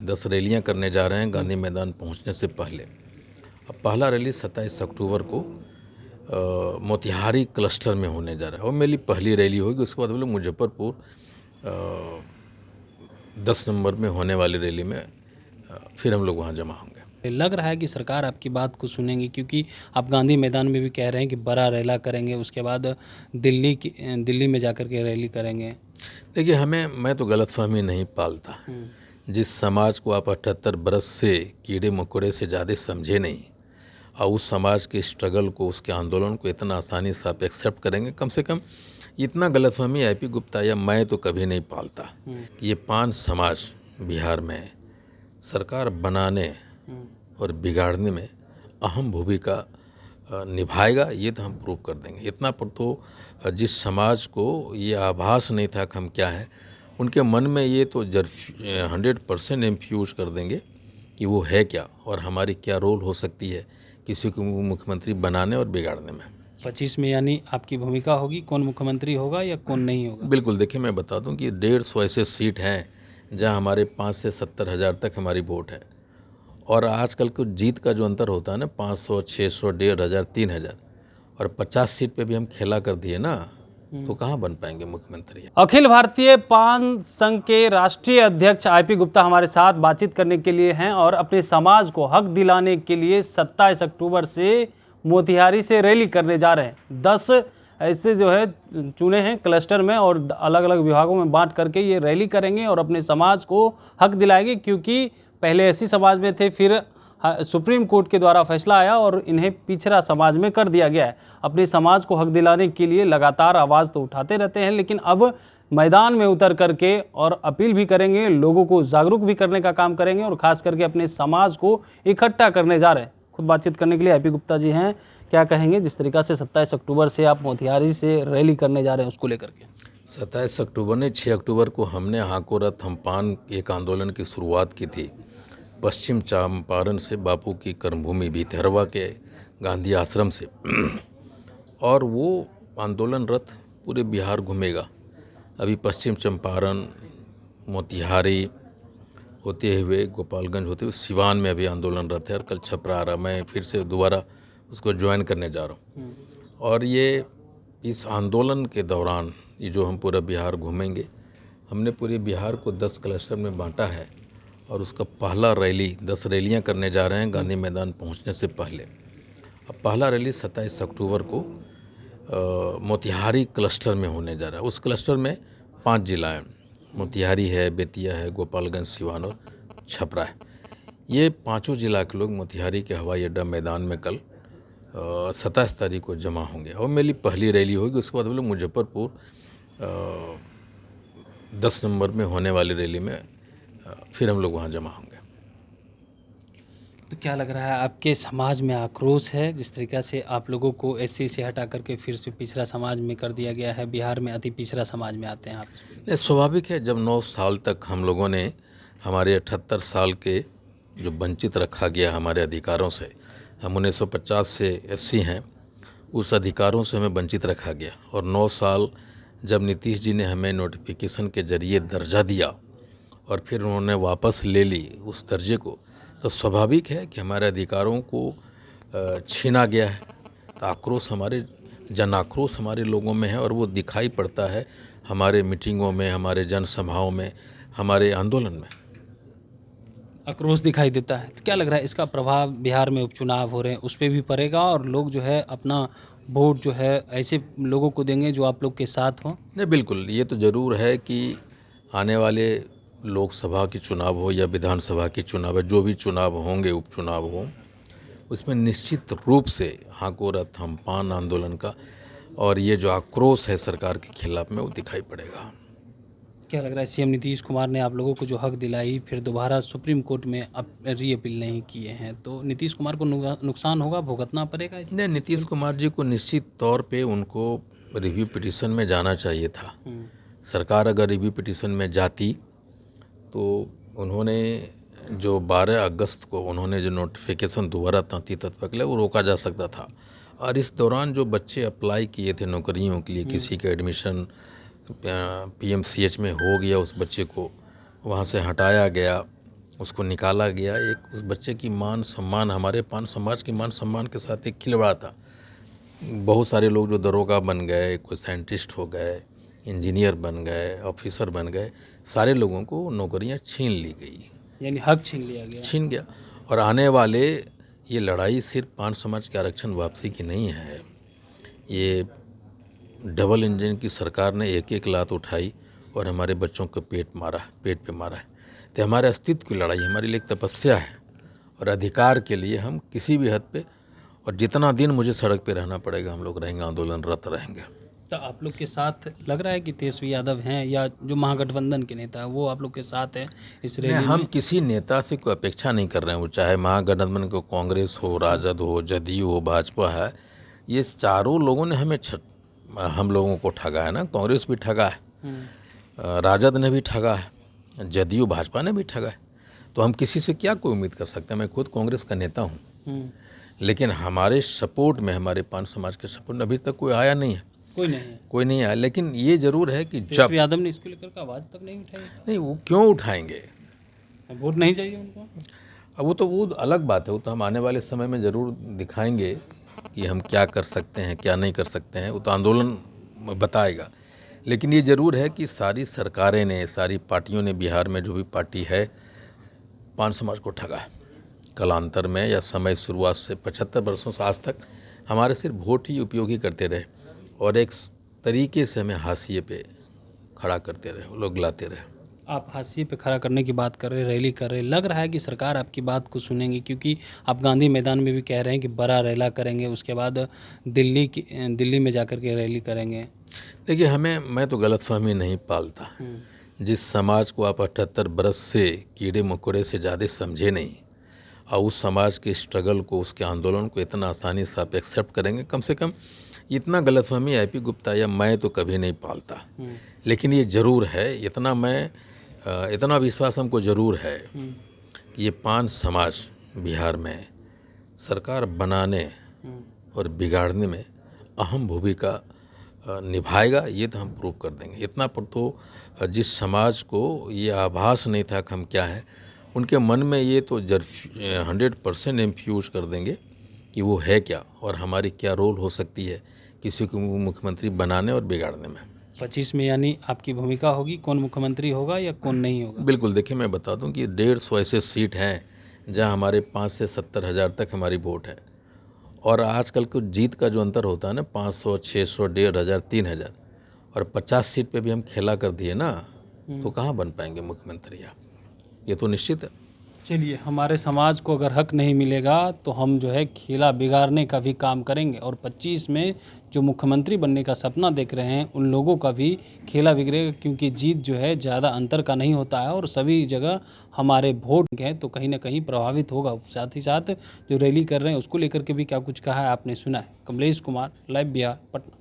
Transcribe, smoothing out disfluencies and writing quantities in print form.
10 रैलियां करने जा रहे हैं गांधी मैदान पहुंचने से पहले। अब पहला रैली 27 अक्टूबर को मोतिहारी क्लस्टर में होने जा रहा है और मेरी पहली रैली होगी। उसके बाद हम लोग मुजफ्फरपुर 10 नंबर में होने वाली रैली में फिर हम लोग वहाँ जमा होंगे। लग रहा है कि सरकार आपकी बात को सुनेगी, क्योंकि आप गांधी मैदान में भी कह रहे हैं कि बड़ा रैला करेंगे, उसके बाद दिल्ली में जाकर के रैली करेंगे। देखिए, मैं तो गलतफहमी नहीं पालता। जिस समाज को आप 78 बरस से कीड़े मकोड़े से ज़्यादा समझे नहीं और उस समाज के स्ट्रगल को, उसके आंदोलन को इतना आसानी से आप एक्सेप्ट करेंगे, कम से कम इतना गलतफहमी आईपी गुप्ता या मैं तो कभी नहीं पालता कि ये 5 समाज बिहार में सरकार बनाने और बिगाड़ने में अहम भूमिका निभाएगा। ये तो हम प्रूव कर देंगे। इतना पर तो जिस समाज को ये आभास नहीं था कि हम क्या हैं, उनके मन में ये तो 100% इन्फ्यूज कर देंगे कि वो है क्या और हमारी क्या रोल हो सकती है किसी को मुख्यमंत्री बनाने और बिगाड़ने में। 25 में यानी आपकी भूमिका होगी, कौन मुख्यमंत्री होगा या कौन नहीं होगा? बिल्कुल। देखिए, मैं बता दूं कि 150 ऐसे सीट हैं जहां हमारे 5 से 70 हज़ार तक हमारी वोट है और आजकल को जीत का जो अंतर होता है ना, 500, 600, 1,500, 3,000 और 50 सीट पे भी हम खेला कर दिए ना, तो कहाँ बन पाएंगे मुख्यमंत्री। अखिल भारतीय पान संघ के राष्ट्रीय अध्यक्ष आईपी गुप्ता हमारे साथ बातचीत करने के लिए हैं और अपने समाज को हक दिलाने के लिए 27 अक्टूबर से मोतिहारी से रैली करने जा रहे हैं। 10 ऐसे जो है चुने हैं क्लस्टर में और अलग अलग विभागों में बांट करके ये रैली करेंगे और अपने समाज को हक दिलाएंगे, क्योंकि पहले एससी समाज में थे, फिर सुप्रीम कोर्ट के द्वारा फैसला आया और इन्हें पिछड़ा समाज में कर दिया गया है। अपने समाज को हक दिलाने के लिए लगातार आवाज़ तो उठाते रहते हैं, लेकिन अब मैदान में उतर करके और अपील भी करेंगे, लोगों को जागरूक भी करने का काम करेंगे और ख़ास करके अपने समाज को इकट्ठा करने जा रहे हैं। खुद बातचीत करने के लिए आईपी गुप्ता जी हैं। क्या कहेंगे जिस तरीक़ा से 27 अक्टूबर से आप मोतिहारी से रैली करने जा रहे हैं उसको लेकर के? 27 अक्टूबर ने 6 अक्टूबर को हमने हाको रथ हम पान एक आंदोलन की शुरुआत की थी पश्चिम चंपारण से, बापू की कर्मभूमि भितरवा के गांधी आश्रम से और वो आंदोलन रथ पूरे बिहार घूमेगा। अभी पश्चिम चंपारण, मोतिहारी होते हुए, गोपालगंज होते हुए सिवान में अभी आंदोलन रथ है और कल छपरा आ रहा। मैं फिर से दोबारा उसको ज्वाइन करने जा रहा हूँ और ये इस आंदोलन के दौरान ये जो हम पूरा बिहार घूमेंगे, हमने पूरे बिहार को 10 क्लस्टर में बांटा है और उसका पहला रैली 10 रैलियां करने जा रहे हैं गांधी मैदान पहुंचने से पहले। अब पहला रैली 27 अक्टूबर को मोतिहारी क्लस्टर में होने जा रहा है। उस क्लस्टर में 5 जिला हैं, मोतिहारी है, बेतिया है, गोपालगंज, सिवान और छपरा है। ये 5 जिला के लोग मोतिहारी के हवाई अड्डा मैदान में कल 27 तारीख को जमा होंगे और मेरी पहली रैली होगी। उसके बाद हम लोग मुजफ्फरपुर 10 नंबर में होने वाली रैली में फिर हम लोग वहाँ जमा होंगे। तो क्या लग रहा है, आपके समाज में आक्रोश है जिस तरीक़ा से आप लोगों को एससी से हटा करके फिर से पिछड़ा समाज में कर दिया गया है? बिहार में अति पिछड़ा समाज में आते हैं आप। स्वाभाविक है, जब 9 साल तक हम लोगों ने हमारे 78 साल के जो वंचित रखा गया हमारे अधिकारों से, हम 1950 से एससी हैं, उस अधिकारों से हमें वंचित रखा गया और 9 साल जब नीतीश जी ने हमें नोटिफिकेशन के जरिए दर्जा दिया और फिर उन्होंने वापस ले ली उस दर्जे को, तो स्वाभाविक है कि हमारे अधिकारों को छीना गया है। तो आक्रोश, हमारे जन आक्रोश हमारे लोगों में है और वो दिखाई पड़ता है हमारे मीटिंगों में, हमारे जनसभाओं में, हमारे आंदोलन में आक्रोश दिखाई देता है। तो क्या लग रहा है, इसका प्रभाव बिहार में उपचुनाव हो रहे हैं उस पर भी पड़ेगा और लोग जो है अपना वोट जो है ऐसे लोगों को देंगे जो आप लोग के साथ हों? नहीं, बिल्कुल, ये तो ज़रूर है कि आने वाले लोकसभा की चुनाव हो या विधानसभा की चुनाव है, जो भी चुनाव होंगे, उपचुनाव हो, उसमें निश्चित रूप से हाको रथ हम पान आंदोलन का और ये जो आक्रोश है सरकार के खिलाफ में वो दिखाई पड़ेगा। क्या लग रहा है, सीएम नीतीश कुमार ने आप लोगों को जो हक दिलाई फिर दोबारा सुप्रीम कोर्ट में अब री अपील नहीं किए हैं, तो नीतीश कुमार को नुकसान होगा, भुगतना पड़ेगा? नहीं, नीतीश कुमार जी को निश्चित तौर पे उनको रिव्यू पिटीशन में जाना चाहिए था। सरकार अगर रिव्यू पिटीशन में जाती तो उन्होंने जो 12 अगस्त को उन्होंने जो नोटिफिकेशन दोबारा तांती तत्व के लिए वो रोका जा सकता था और इस दौरान जो बच्चे अप्लाई किए थे नौकरियों के लिए, किसी का एडमिशन पीएमसीएच में हो गया, उस बच्चे को वहाँ से हटाया गया उसको निकाला गया। एक उस बच्चे की मान सम्मान, हमारे पान समाज की मान सम्मान के साथ एक खिलवाड़ था। बहुत सारे लोग जो दरोगा बन गए, कोई साइंटिस्ट हो गए, इंजीनियर बन गए, ऑफिसर बन गए, सारे लोगों को नौकरियां छीन ली गई, यानी हक छीन लिया गया। छीन गया। और आने वाले, ये लड़ाई सिर्फ पान समाज के आरक्षण वापसी की नहीं है। ये डबल इंजन की सरकार ने एक एक लात उठाई और हमारे बच्चों को पेट पे मारा है। तो हमारे अस्तित्व की लड़ाई हमारे लिए एक तपस्या है, और अधिकार के लिए हम किसी भी हद पे, और जितना दिन मुझे सड़क पे रहना पड़ेगा हम लोग रहेंगे, आंदोलनरत रहेंगे। तो आप लोग के साथ लग रहा है कि तेजस्वी यादव हैं या जो महागठबंधन के नेता है वो आप लोग के साथ है इस रैली हम में? किसी नेता से कोई अपेक्षा नहीं कर रहे हैं, वो चाहे महागठबंधन को कांग्रेस हो, राजद हो, जदयू हो, भाजपा है, ये चारों लोगों ने हम लोगों को ठगा है ना। कांग्रेस भी ठगा है, राजद ने भी ठगा है, जदयू भाजपा ने भी ठगा है। तो हम किसी से क्या कोई उम्मीद कर सकते हैं। मैं खुद कांग्रेस का नेता हूँ, लेकिन हमारे सपोर्ट में, हमारे पान समाज के सपोर्ट में अभी तक कोई आया नहीं है। कोई नहीं आया। लेकिन ये ज़रूर है कि जब तेजस्वी यादव ने इसको लेकर आवाज़ तक नहीं उठाई। नहीं, वो क्यों उठाएंगे? वोट नहीं चाहिए उनको। अब वो अलग बात है, वो तो हम आने वाले समय में ज़रूर दिखाएंगे कि हम क्या कर सकते हैं, क्या नहीं कर सकते हैं, वो तो आंदोलन बताएगा। लेकिन ये ज़रूर है कि सारी सरकारें ने, सारी पार्टियों ने, बिहार में जो भी पार्टी है, पान समाज को ठगा है। कालांतर में या समय शुरुआत से 75 वर्षों से आज तक हमारे सिर्फ वोट ही उपयोगी करते रहे, और एक तरीके से हमें हाशिए पे खड़ा करते रहे, वो लोग लाते रहे। आप हाशिए पे खड़ा करने की बात कर रहे, रैली कर रहे, लग रहा है कि सरकार आपकी बात को सुनेंगी, क्योंकि आप गांधी मैदान में भी कह रहे हैं कि बड़ा रैला करेंगे, उसके बाद दिल्ली में जाकर के रैली करेंगे। देखिए, मैं तो गलतफहमी नहीं पालता। जिस समाज को आप 78 बरस से कीड़े मकोड़े से ज़्यादा समझे नहीं, और उस समाज के स्ट्रगल को, उसके आंदोलन को इतना आसानी से आप एक्सेप्ट करेंगे, कम से कम इतना गलतफहमी आईपी गुप्ता या मैं तो कभी नहीं पालता। लेकिन ये ज़रूर है, इतना विश्वास हमको ज़रूर है कि ये पान समाज बिहार में सरकार बनाने और बिगाड़ने में अहम भूमिका निभाएगा। ये तो हम प्रूव कर देंगे। इतना पर तो जिस समाज को ये आभास नहीं था कि हम क्या है, उनके मन में ये तो 100% इन्फ्यूज कर देंगे कि वो है क्या, और हमारी क्या रोल हो सकती है किसी को मुख्यमंत्री बनाने और बिगाड़ने में। 25 में यानी आपकी भूमिका होगी, कौन मुख्यमंत्री होगा या कौन नहीं होगा? बिल्कुल। देखिए, मैं बता दूं कि 150 ऐसे सीट हैं जहां हमारे 5 से 70 हज़ार तक हमारी वोट है, और आजकल को जीत का जो अंतर होता है ना, 500, 600, 1,500, 3,000, और 50 सीट पे भी हम खेला कर दिए ना, तो कहाँ बन पाएंगे मुख्यमंत्री आप? ये तो निश्चित है। चलिए, हमारे समाज को अगर हक नहीं मिलेगा तो हम जो है खेला बिगाड़ने का भी काम करेंगे, और 25 में जो मुख्यमंत्री बनने का सपना देख रहे हैं उन लोगों का भी खेला बिगड़ेगा, क्योंकि जीत जो है ज़्यादा अंतर का नहीं होता है, और सभी जगह हमारे वोट हैं तो कहीं ना कहीं प्रभावित होगा। साथ ही साथ जो रैली कर रहे हैं उसको लेकर के भी क्या कुछ कहा है आपने सुना है। कमलेश कुमार, लाइव बिहार, पटना।